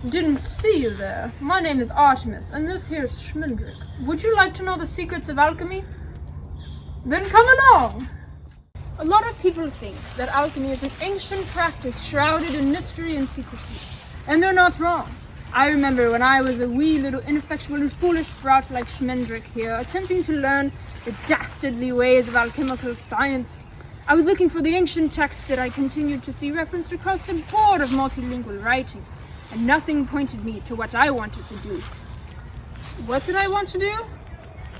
Didn't see you there. My name is Artemus, and this here's Schmendrick. Would you like to know the secrets of alchemy? Then come along! A lot of people think that alchemy is an ancient practice shrouded in mystery and secrecy, and they're not wrong. I remember when I was a wee little ineffectual and foolish sprout like Schmendrick here, attempting to learn the dastardly ways of alchemical science. I was looking for the ancient texts that I continued to see referenced across the board of multilingual writing, and nothing pointed me to what I wanted to do. What did I want to do?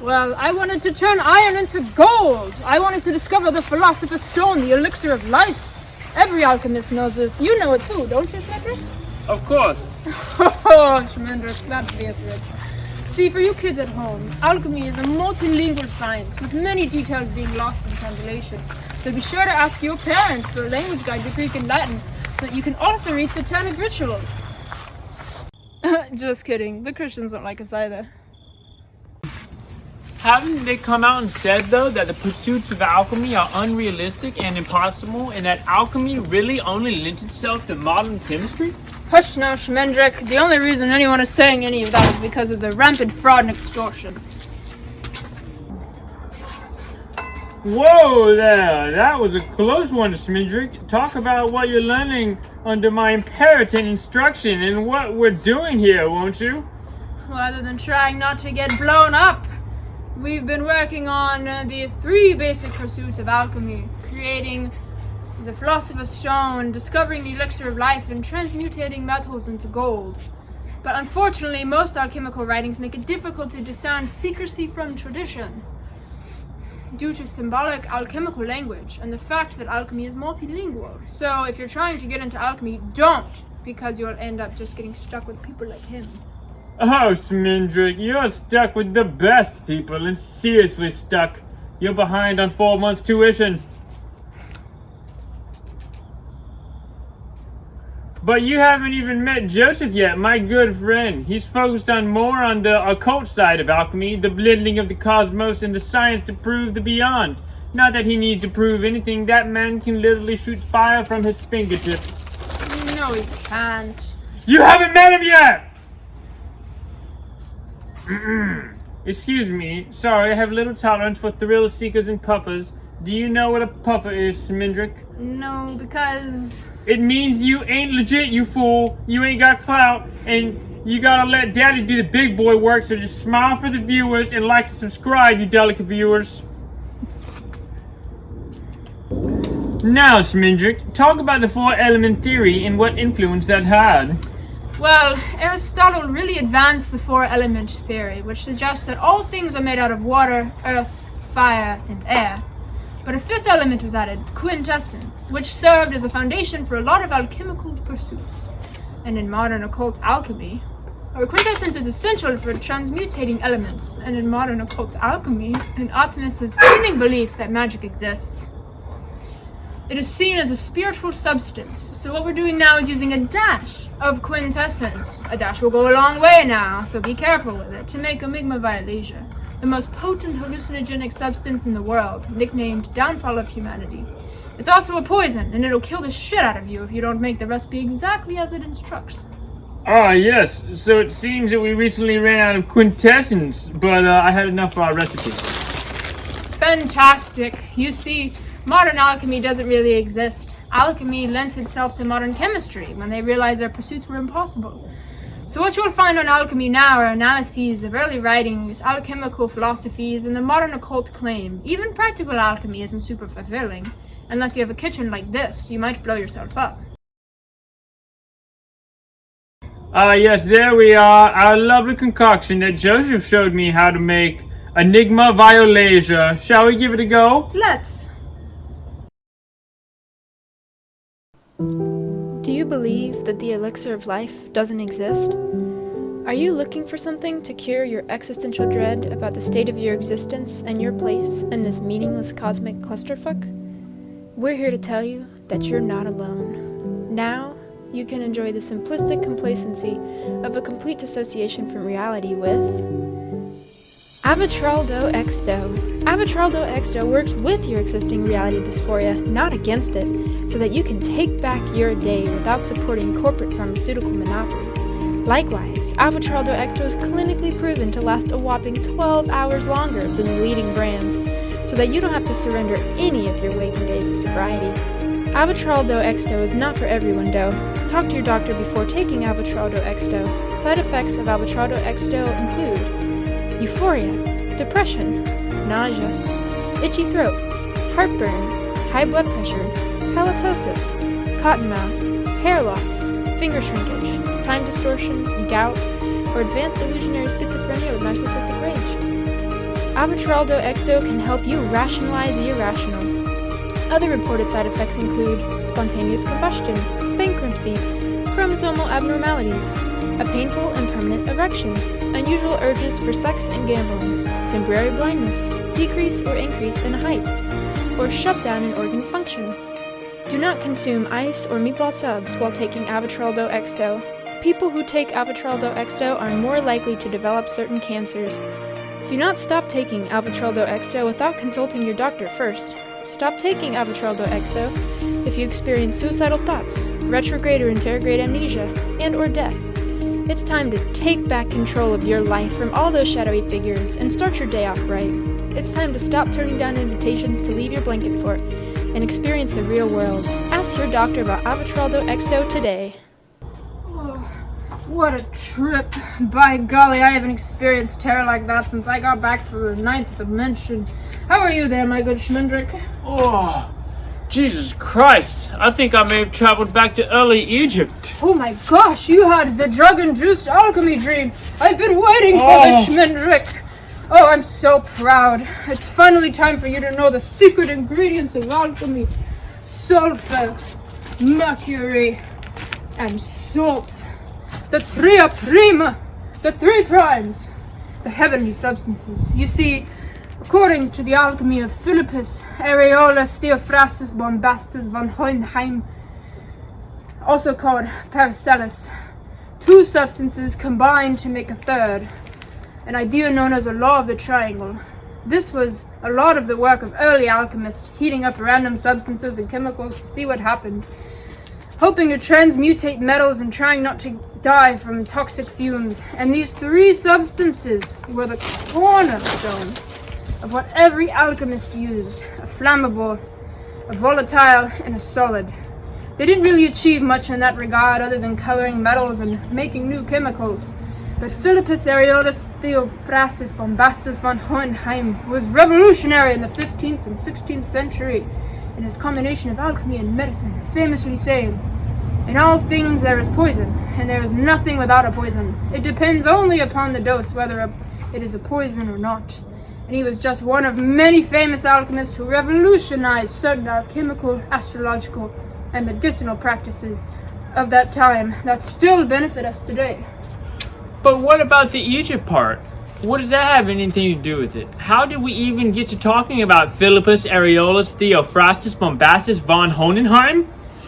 Well, I wanted to turn iron into gold. I wanted to discover the Philosopher's Stone, the elixir of life. Every alchemist knows this. You know it too, don't you, Schmendrick? Of course. Oh, Schmendrick, that feels rich. See, for you kids at home, alchemy is a multilingual science with many details being lost in translation. So be sure to ask your parents for a language guide to Greek and Latin so that you can also read satanic rituals. Just kidding. The Christians don't like us either. Haven't they come out and said, though, that the pursuits of alchemy are unrealistic and impossible, and that alchemy really only lends itself to modern chemistry? Hush now, Schmendrick. The only reason anyone is saying any of that is because of the rampant fraud and extortion. Whoa there, that was a close one, Schmendrick. Talk about what you're learning under my imperative instruction and what we're doing here, won't you? Well, other than trying not to get blown up, we've been working on the 3 basic pursuits of alchemy: creating the Philosopher's Stone, discovering the elixir of life, and transmutating metals into gold. But unfortunately, most alchemical writings make it difficult to discern secrecy from tradition, due to symbolic alchemical language and the fact that alchemy is multilingual. So if you're trying to get into alchemy, don't, because you'll end up just getting stuck with people like him. Oh, Schmendrick, you're stuck with the best people, and seriously stuck. You're behind on 4 months tuition. But you haven't even met Joseph yet, my good friend. He's focused more on the occult side of alchemy, the blending of the cosmos and the science to prove the beyond. Not that he needs to prove anything. That man can literally shoot fire from his fingertips. No, he can't. You haven't met him yet! Excuse me. Sorry, I have little tolerance for thrill seekers and puffers. Do you know what a puffer is, Schmendrick? No, because... It means you ain't legit, you fool. You ain't got clout, and you gotta let daddy do the big boy work, so just smile for the viewers and like to subscribe, you delicate viewers. Now, Schmendrick, talk about the 4-element theory and what influence that had. Well, Aristotle really advanced the 4-element theory, which suggests that all things are made out of water, earth, fire, and air. But a 5th element was added, quintessence, which served as a foundation for a lot of alchemical pursuits. And in modern occult alchemy, our quintessence is essential for transmutating elements, and in modern occult alchemy, in Artemis' seeming belief that magic exists, it is seen as a spiritual substance. So what we're doing now is using a dash of quintessence. A dash will go a long way now, so be careful with it, to make Amygma Violasia, the most potent hallucinogenic substance in the world, nicknamed Downfall of Humanity. It's also a poison, and it'll kill the shit out of you if you don't make the recipe exactly as it instructs. Ah, yes. So it seems that we recently ran out of quintessence, but I had enough for our recipe. Fantastic. You see, modern alchemy doesn't really exist. Alchemy lent itself to modern chemistry when they realized their pursuits were impossible. So what you'll find on alchemy now are analyses of early writings, alchemical philosophies, and the modern occult claim. Even practical alchemy isn't super fulfilling. Unless you have a kitchen like this, you might blow yourself up. Yes, there we are. Our lovely concoction that Joseph showed me how to make. Enigma Violasia. Shall we give it a go? Let's. Do you believe that the elixir of life doesn't exist? Are you looking for something to cure your existential dread about the state of your existence and your place in this meaningless cosmic clusterfuck? We're here to tell you that you're not alone. Now, you can enjoy the simplistic complacency of a complete dissociation from reality with Avitraldo Exto. Avitraldo Exto works with your existing reality dysphoria, not against it, so that you can take back your day without supporting corporate pharmaceutical monopolies. Likewise, avotraldo exto is clinically proven to last a whopping 12 hours longer than the leading brands, so that you don't have to surrender any of your waking days to sobriety. Avotraldo exto is not for everyone, though. Talk to your doctor before taking avotraldo exto. Side effects of avotraldo exto include euphoria, depression, nausea, itchy throat, heartburn, high blood pressure, halitosis, cottonmouth, hair loss, finger shrinkage, time distortion, gout, or advanced illusionary schizophrenia with narcissistic rage. Avotraldo exto can help you rationalize the irrational. Other reported side effects include spontaneous combustion, bankruptcy, chromosomal abnormalities, a painful and permanent erection, unusual urges for sex and gambling, temporary blindness, decrease or increase in height, or shutdown in organ function. Do not consume ice or meatball subs while taking avotraldo exto. People who take avotraldo exto are more likely to develop certain cancers. Do not stop taking avotraldo exto without consulting your doctor first. Stop taking avotraldo exto if you experience suicidal thoughts, retrograde or interrograde amnesia, and or death. It's time to take back control of your life from all those shadowy figures and start your day off right. It's time to stop turning down invitations to leave your blanket fort and experience the real world. Ask your doctor about avotraldo exto today. What a trip. By golly, I haven't experienced terror like that since I got back from the 9th dimension. How are you there, my good Schmendrick? Oh, Jesus Christ. I think I may have traveled back to early Egypt. Oh my gosh, you had the drug-induced alchemy dream. I've been waiting for this, Schmendrick. Oh, I'm so proud. It's finally time for you to know the secret ingredients of alchemy. Sulfur, mercury, and salt. The tria prima, the three primes, the heavenly substances. You see, according to the alchemy of Philippus, Areolus, Theophrastus, Bombastus, von Hohenheim, also called Paracelsus, two substances combine to make a third, an idea known as a law of the triangle. This was a lot of the work of early alchemists, heating up random substances and chemicals to see what happened, hoping to transmutate metals and trying not to die from toxic fumes. And these three substances were the cornerstone of what every alchemist used: a flammable, a volatile, and a solid. They didn't really achieve much in that regard other than coloring metals and making new chemicals. But Philippus Areolus Theophrastus Bombastus von Hohenheim was revolutionary in the 15th and 16th century in his combination of alchemy and medicine, famously saying, "In all things there is poison, and there is nothing without a poison. It depends only upon the dose whether it is a poison or not." And he was just one of many famous alchemists who revolutionized certain alchemical, astrological, and medicinal practices of that time that still benefit us today. But what about the Egypt part? What does that have anything to do with it? How did we even get to talking about Philippus Areolus Theophrastus Bombastus von Hohenheim?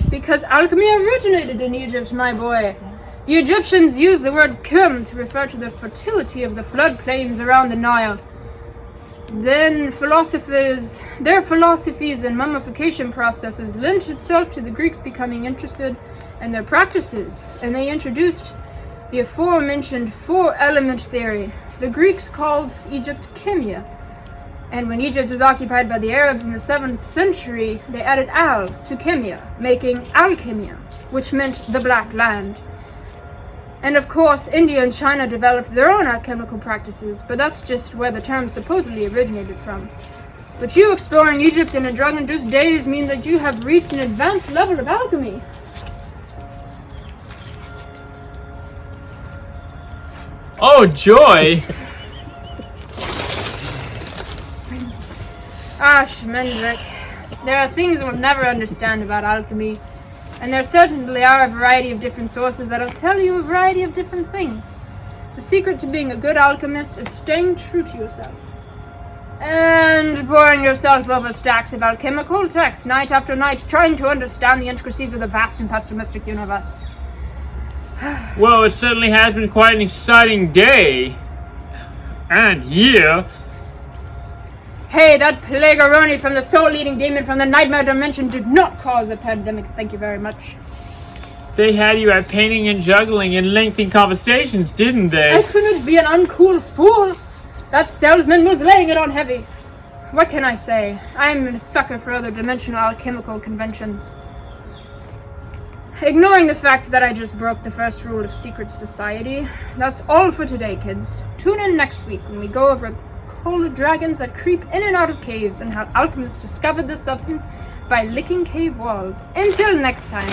Because alchemy originated in Egypt, my boy. The Egyptians used the word kum to refer to the fertility of the floodplains around the Nile. Then their philosophies and mummification processes lent itself to the Greeks becoming interested in their practices, and they introduced the aforementioned four-element theory. The Greeks called Egypt Chemia, and when Egypt was occupied by the Arabs in the 7th century, they added al to Chemia, making Alchemia, which meant the Black Land. And of course, India and China developed their own alchemical practices, but that's just where the term supposedly originated from. But you exploring Egypt in the drug-induced days mean that you have reached an advanced level of alchemy. Oh, joy! Schmendrick, there are things we'll never understand about alchemy, and there certainly are a variety of different sources that'll tell you a variety of different things. The secret to being a good alchemist is staying true to yourself, and pouring yourself over stacks of alchemical texts night after night, trying to understand the intricacies of the vast and pessimistic universe. Well, it certainly has been quite an exciting day. And year. Hey, that plagaroni from the soul-eating demon from the nightmare dimension did not cause a pandemic. Thank you very much. They had you at painting and juggling and lengthy conversations, didn't I they? couldn't be an uncool fool. That salesman was laying it on heavy. What can I say? I'm a sucker for other dimensional alchemical conventions. Ignoring the fact that I just broke the first rule of secret society, that's all for today, kids. Tune in next week when we go over coal dragons that creep in and out of caves and how alchemists discovered this substance by licking cave walls. Until next time.